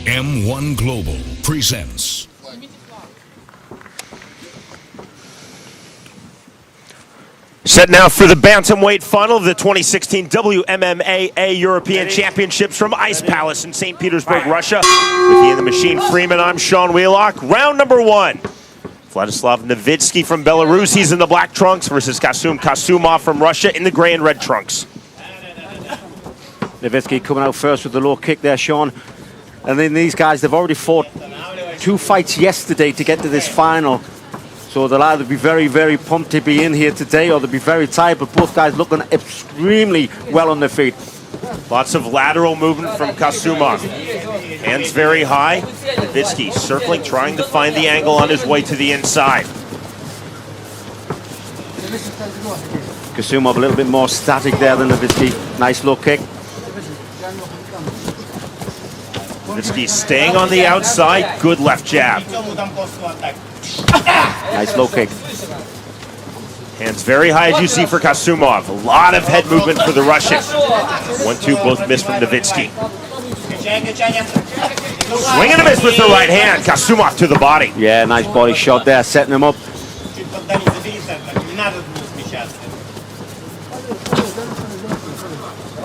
M1 Global presents. Set now for the Bantamweight final of the 2016 WMMAA European Championships from Ice Palace in St. Petersburg, Russia. With Ian the Machine Freeman, I'm Sean Wheelock. Round number one. Vladislav Novitsky from Belarus, he's in the black trunks, versus Kasumov from Russia in the gray and red trunks. Novitsky coming out first with the low kick there, Sean. And then these guys, they've already fought 2 fights yesterday to get to this final. So they'll either be very, very pumped to be in here today, or they'll be very tired, but both guys looking extremely well on their feet. Lots of lateral movement from Kasumov. Hands very high. Novitsky circling, trying to find the angle on his way to the inside. Kasumov a little bit more static there than Novitsky. Nice low kick. Novitsky staying on the outside. Good left jab. Nice low kick. Hands very high, as you see, for Kasumov. A lot of head movement for the Russian. 1-2, both missed from Novitsky. Swing and a miss with the right hand. Kasumov to the body. Yeah, nice body shot there, setting him up.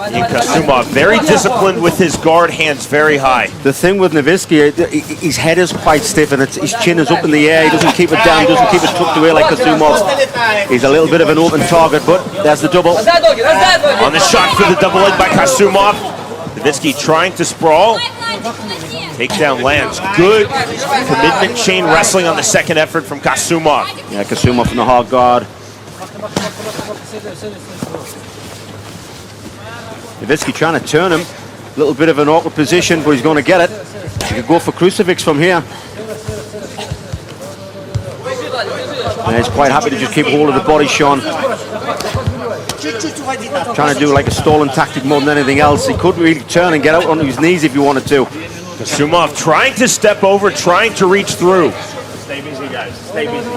Ian Kasumov very disciplined with his guard, hands very high. The thing with Novitsky, his head is quite stiff and his chin is up in the air. He doesn't keep it down, doesn't keep it tucked away like Kasumov. He's a little bit of an open target, but there's the double. On the shot for the double leg by Kasumov. Novitsky trying to sprawl. Takedown lands. Good commitment chain wrestling on the second effort from Kasumov. Yeah, Kasumov in the hard guard. Novitsky trying to turn him. A little bit of an awkward position, but he's going to get it. He could go for crucifix from here. And he's quite happy to just keep hold of the body, Sean. Trying to do like a stalling tactic more than anything else. He could really turn and get out onto his knees if he wanted to. Kasumov trying to step over, trying to reach through. Stay busy, guys. Stay busy.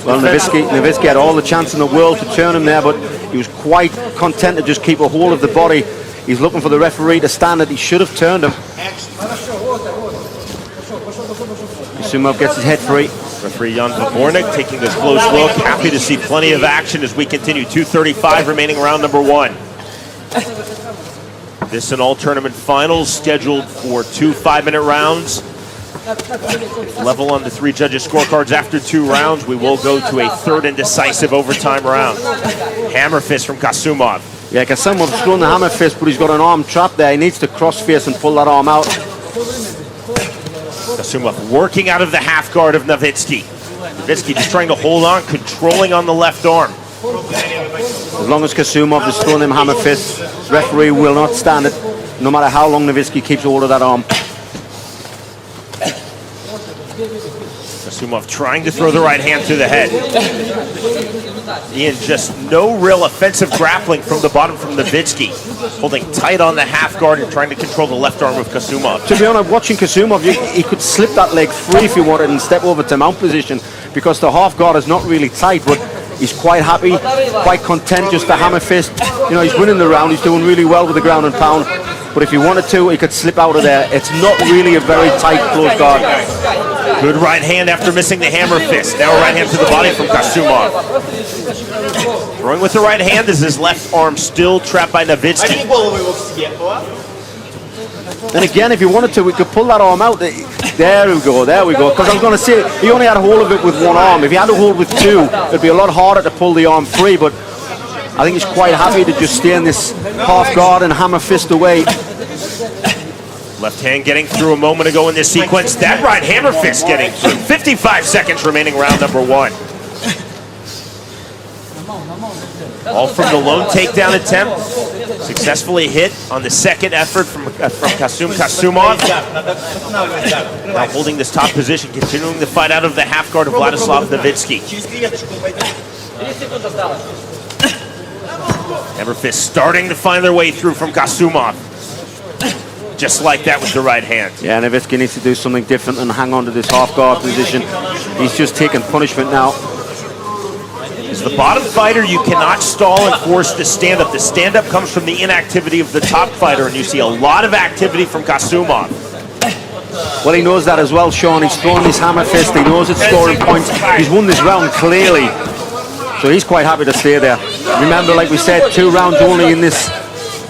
Well, Novitsky had all the chance in the world to turn him there, but he was quite content to just keep a hold of the body. He's looking for the referee to stand it. He should have turned him. Kasumov gets his head free. Referee Jan Vabornik taking a close look. Happy to see plenty of action as we continue. 2:35 remaining, round number one. This and all tournament finals scheduled for 2 5-minute rounds. Level on the 3 judges' scorecards after 2 rounds. We will go to a third and decisive overtime round. Hammer fist from Kasumov. Yeah, Kasumov's throwing the hammer fist, but he's got an arm trap there. He needs to cross face and pull that arm out. Kasumov working out of the half guard of Novitsky. Novitsky just trying to hold on, controlling on the left arm. As long as Kasumov is throwing him hammer fists, referee will not stand it, no matter how long Novitsky keeps hold of that arm. Kasumov trying to throw the right hand through the head. Ian, just no real offensive grappling from the bottom from Novitsky. Holding tight on the half guard and trying to control the left arm of Kasumov. To be honest, watching Kasumov, he could slip that leg free if he wanted and step over to mount position, because the half guard is not really tight, but he's quite happy, quite content just to hammer fist. You know, he's winning the round, he's doing really well with the ground and pound, but if he wanted to, he could slip out of there. It's not really a very tight, close guard. Good right hand after missing the hammer fist. Now a right hand to the body from Kasumov. Throwing with the right hand as his left arm still trapped by Novitsky. And again, if he wanted to, we could pull that arm out. There we go, there we go. Because I was going to say, he only had a hold of it with one arm. If he had a hold with 2, it'd be a lot harder to pull the arm free, but I think he's quite happy to just stay in this half guard and hammer fist away. Left hand getting through a moment ago in this sequence. That right hammer fist getting through. 55 seconds remaining, round number one. All from the lone takedown attempt. Successfully hit on the second effort from Kasumov. Now holding this top position, continuing the fight out of the half guard of Vladislav Novitsky. Hammer fist starting to find their way through from Kasumov. Just like that with the right hand. Yeah, Novitsky needs to do something different and hang on to this half guard position. He's just taking punishment now. His As the bottom fighter, you cannot stall and force the stand-up. The stand-up comes from the inactivity of the top fighter, and you see a lot of activity from Kasumov. Well, he knows that as well, Sean. He's throwing his hammer fist. He knows it's scoring points. He's won this round clearly. So he's quite happy to stay there. Remember, like we said, 2 rounds only in this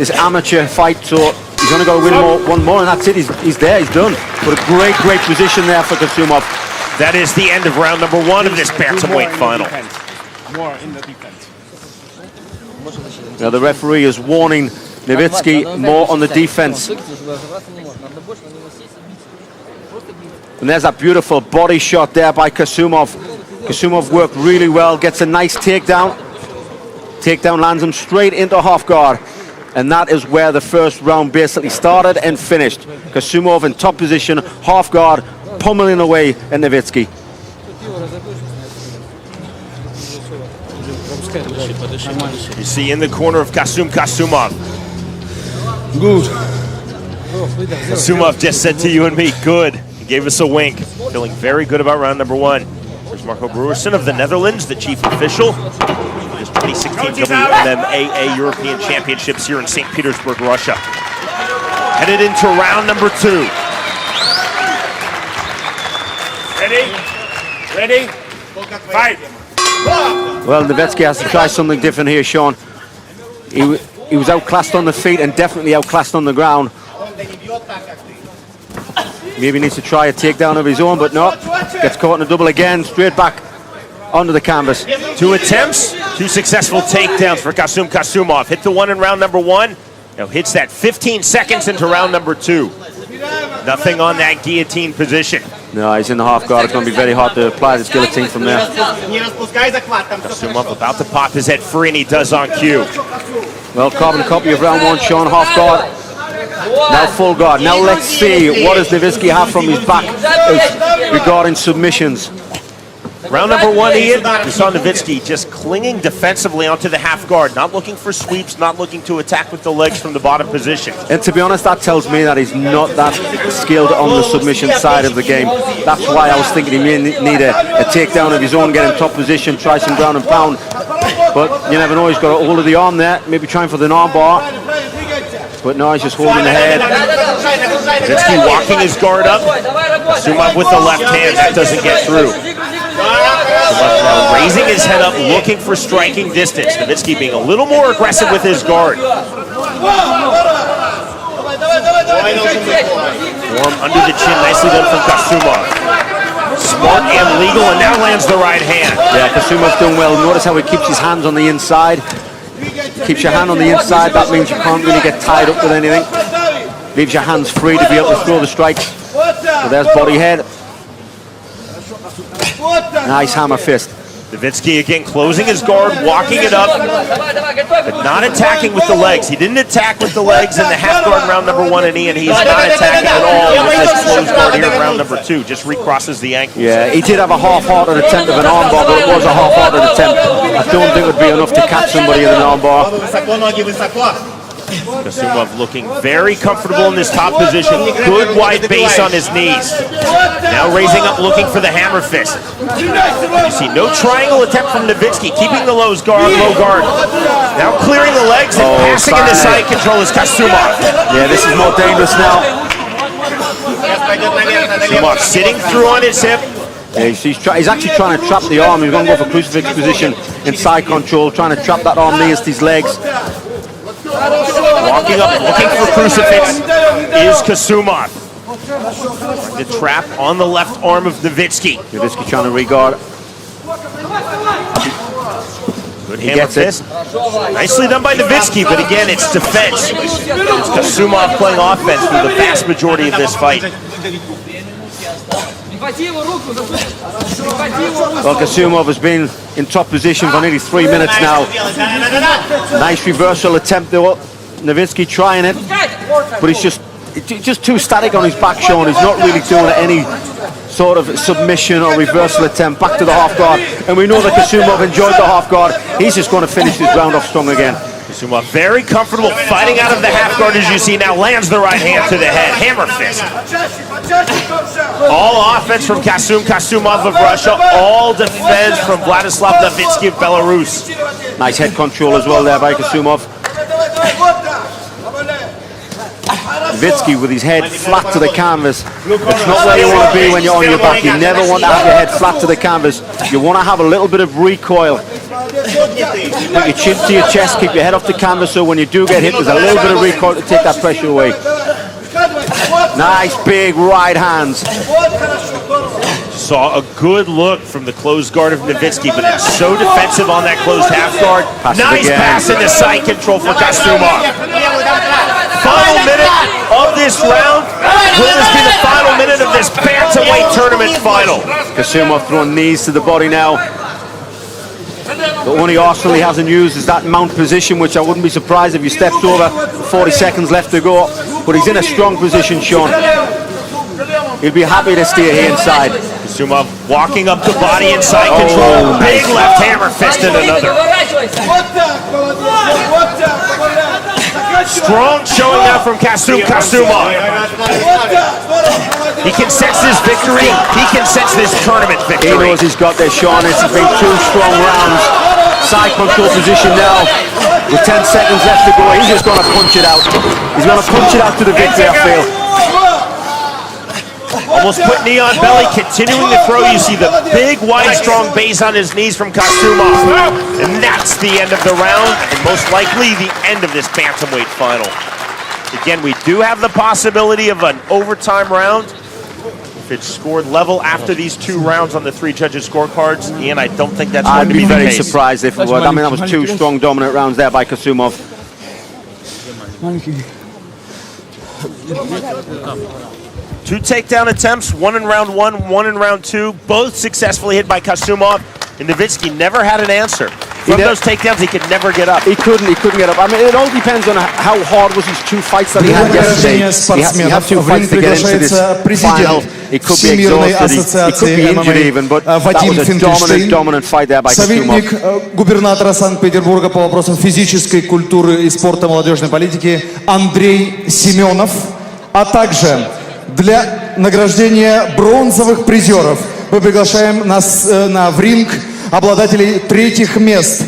amateur fight, so he's only got to win one more, and that's it. He's there, he's done. But a great position there for Kasumov. That is the end of round number 1 of this Bantamweight final. More in the defense. Now the referee is warning Novitsky more on the defense. And there's that beautiful body shot there by Kasumov. Kasumov worked really well, gets a nice takedown. Takedown lands him straight into half guard. And that is where the first round basically started and finished. Kasumov in top position, half guard, pummeling away at Novitsky. You see in the corner of Kasumov. Good. Kasumov just said to you and me, good. He gave us a wink. Feeling very good about round number 1. There's Marco Brewerson of the Netherlands, the chief official. This 2016 WMMAA European Championships here in St. Petersburg, Russia. Headed into round number 2. Ready? Fight. Well, Novitsky has to try something different here, Sean. He was outclassed on the feet and definitely outclassed on the ground. Maybe needs to try a takedown of his own, but no. Gets caught in a double again, straight back onto the canvas. 2 attempts, 2 successful takedowns for Kasumov. Hit the one in round number 1. Now hits that 15 seconds into round number 2. Nothing on that guillotine position. No, he's in the half guard. It's going to be very hard to apply this guillotine from there. Kasumov about to pop his head free, and he does on cue. Well, carbon copy of round 1, Sean. Half guard. Now full guard. Now let's see what does Novitsky have from his back regarding submissions. Round number 1, Ian, we saw Novitsky just clinging defensively onto the half guard, not looking for sweeps, not looking to attack with the legs from the bottom position. And to be honest, that tells me that he's not that skilled on the submission side of the game. That's why I was thinking he may need a takedown of his own, get in top position, try some ground and pound. But you never know, he's got a hold of the arm there, maybe trying for the arm bar. But no, he's just holding the head. Novitsky walking his guard up. Kasumov with the left hand, that doesn't get through. Now raising his head up, looking for striking distance. Novitsky being a little more aggressive with his guard. Form under the chin, nicely done from Kasumov. Smart and legal, and now lands the right hand. Yeah, Kasumov's doing well. Notice how he keeps his hands on the inside. Keeps your hand on the inside, that means you can't really get tied up with anything. Leaves your hands free to be able to throw the strikes. So there's body head. Nice hammer fist. Novitsky again closing his guard, walking it up, but not attacking with the legs. He didn't attack with the legs in the half guard in round number 1, and Ian, he's not attacking at all with this closed guard here in round number 2. Just recrosses the ankle. Yeah, he did have a half-hearted attempt of an armbar, but it was a half-hearted attempt. I don't think it would be enough to catch somebody in an armbar. Kasumov looking very comfortable in this top position. Good wide base on his knees. Now raising up, looking for the hammer fist. You see no triangle attempt from Novitsky, keeping the low guard. Now clearing the legs and passing into side control is Kasumov. Yeah, this is more dangerous now. Kasumov sitting through on his hip. Yeah, he's actually trying to trap the arm. He's going to go for crucifix position in side control, trying to trap that arm against his legs. Walking up, looking for crucifix is Kasumov. The trap on the left arm of Novitsky. Novitsky trying to regard. Good hammer fist. Nicely done by Novitsky, but again, it's defense. It's Kasumov playing offense for the vast majority of this fight. Well, Kasumov has been in top position for nearly 3 minutes now. Nice reversal attempt though. Novitsky trying it, but he's just too static on his back, Sean. He's not really doing any sort of submission or reversal attempt. Back to the half guard, and we know that Kasumov enjoyed the half guard. He's just going to finish this round off strong again. Kasumov very comfortable fighting out of the half guard, as you see now, lands the right hand to the head, hammer fist. All offense from Kasumov of Russia, all defense from Vladislav Novitsky of Belarus. Nice head control as well there by Kasumov. Novitsky with his head flat to the canvas. It's not where you want to be when you're on your back. You never want to have your head flat to the canvas. You want to have a little bit of recoil. Put your chin to your chest, keep your head off the canvas, so when you do get hit, there's a little bit of recoil to take that pressure away. Nice big right hands. Saw a good look from the closed guard of Novitsky, but it's so defensive on that closed half guard. Nice pass into side control for Kasumov. Final minute of this round. Will this be the final minute of this Bantamweight tournament final? Kasumov throwing knees to the body now. The only arsenal he hasn't used is that mount position, which I wouldn't be surprised if he stepped over. 40 seconds left to go, but he's in a strong position, Sean. He'll be happy to stay here inside. Kasumov walking up the body inside control. Big left hammer fist and another. Strong showing now from Kasumov. He can sense this victory. He can sense this tournament victory. He knows he's got this, Sean. It's been 2 strong rounds. Side control position now. With 10 seconds left to go, he's just going to punch it out. He's going to punch it out to the victory, I feel. Almost put knee on belly, continuing to throw. You see the big, wide, strong base on his knees from Kasumov. And that's the end of the round, and most likely the end of this Bantamweight final. Again, we do have the possibility of an overtime round. If it's scored level after these 2 rounds on the 3 judges' scorecards, Ian, I don't think that's going to be the case. I'd be very surprised if it were. I mean, that was 2 strong, dominant rounds there by Kasumov. 2 takedown attempts, 1 in round 1, 1 in round 2, both successfully hit by Kasumov. And Novitsky never had an answer. From those takedowns, he could never get up. He couldn't get up. I mean, it all depends on how hard was his 2 fights that he had yesterday. He had 2 fights to get into this final. He could be exhausted, he could be injured even, but that was a dominant fight there by Kasumov. Советник губернатора Санкт-Петербурга по вопросам физической культуры и спорта молодежной политики Андрей Семенов, а также для награждения бронзовых призеров мы приглашаем в ринг обладателей 3-х мест.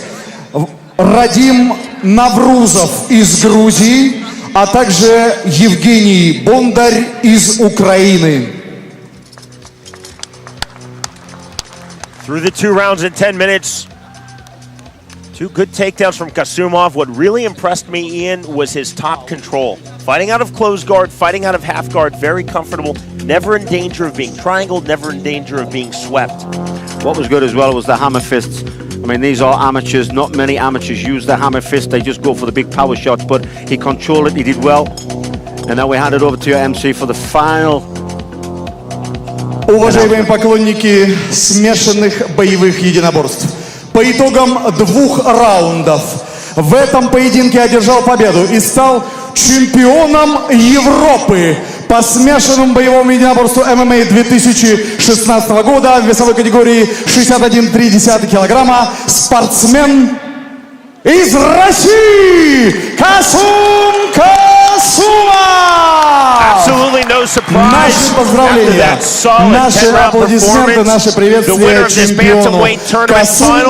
Радим Наврузов из Грузии, а также Евгений Бондарь из Украины. Through the 2 rounds in 10 minutes, 2 good takedowns from Kasumov. What really impressed me, Ian, was his top control. Fighting out of closed guard, fighting out of half guard, very comfortable, never in danger of being triangled, never in danger of being swept. What was good as well was the hammer fists. I mean, these are amateurs. Not many amateurs use the hammer fist. They just go for the big power shots, but he controlled it, he did well. And now we hand it over to your MC for the final. Уважаемые поклонники смешанных боевых единоборств, по итогам 2 раундов в этом поединке одержал победу и стал чемпионом Европы по смешанному боевому единоборству ММА 2016 года в весовой категории 61,3 килограмма спортсмен из России Kasum Kasumov! Absolutely no surprise. Наши поздравления, наши аплодисменты, наше приветствие чемпиону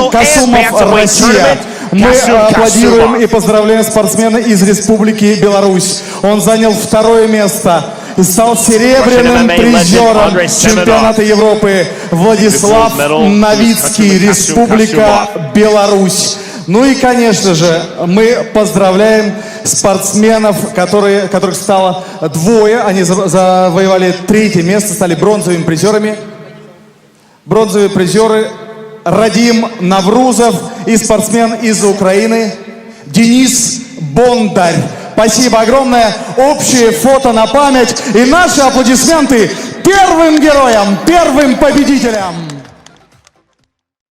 Касумов, Россия. Мы аплодируем и поздравляем спортсмена из Республики Беларусь. Он занял 2-е место и стал серебряным призером чемпионата Европы. Владислав, Новицкий, Республика Беларусь. Ну и, конечно же, мы поздравляем спортсменов, которых стало 2. Они завоевали 3-е место, стали бронзовыми призерами. Бронзовые призеры Радим Наврузов и спортсмен из Украины Денис Бондарь. Спасибо огромное. Общее фото на память. И наши аплодисменты первым героям, первым победителям.